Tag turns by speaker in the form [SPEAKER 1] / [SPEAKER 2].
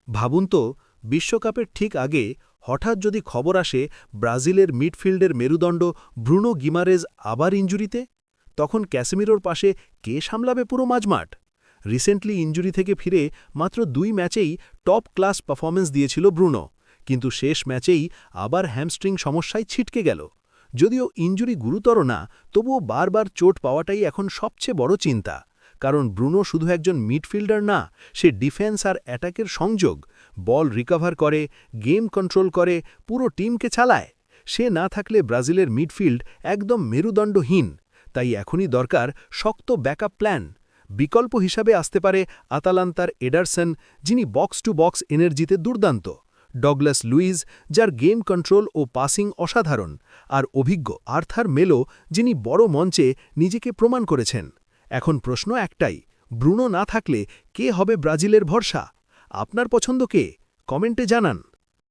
[SPEAKER 1] ভাবুন তো, বিশ্বকাপের ঠিক আগে হঠাৎ যদি খবর আসে ব্রাজিলের মিডফিল্ডের মেরুদণ্ড ব্রুনো গিমারেজ আবার ইনজুরিতে, তখন ক্যাসেমিরোর পাশে কে সামলাবে পুরো মাঝমাঠ? রিসেন্টলি ইনজুরি থেকে ফিরে মাত্র ২ ম্যাচেই টপ ক্লাস পারফরম্যান্স দিয়েছিল ব্রুনো, কিন্তু শেষ ম্যাচেই আবার হ্যামস্ট্রিং সমস্যায় ছিটকে গেল। যদিও ইনজুরি গুরুতর না, তবুও বারবার চোট পাওয়াটাই এখন সবচেয়ে বড় চিন্তা। কারণ ব্রুনো শুধু একজন মিডফিল্ডার না, সে ডিফেন্স আর অ্যাটাকের সংযোগ। বল রিকভার করে, গেম কন্ট্রোল করে, পুরো টিমকে চালায়। সে না থাকলে ব্রাজিলের মিডফিল্ড একদম মেরুদণ্ডহীন। তাই এখনই দরকার শক্ত ব্যাকআপ প্ল্যান। বিকল্প হিসাবে আসতে পারে আতালান্তার এডারসন, যিনি বক্স টু বক্স এনার্জিতে দুর্দান্ত, ডগলাস লুইজ, যার গেম কন্ট্রোল ও পাসিং অসাধারণ, আর অভিজ্ঞ আর্থার মেলো, যিনি বড় মঞ্চে নিজেকে প্রমাণ করেছেন। এখন প্রশ্ন একটাই, ব্রুনো না থাকলে কে হবে ব্রাজিলের ভরসা? আপনার পছন্দ কে? কমেন্টে জানান।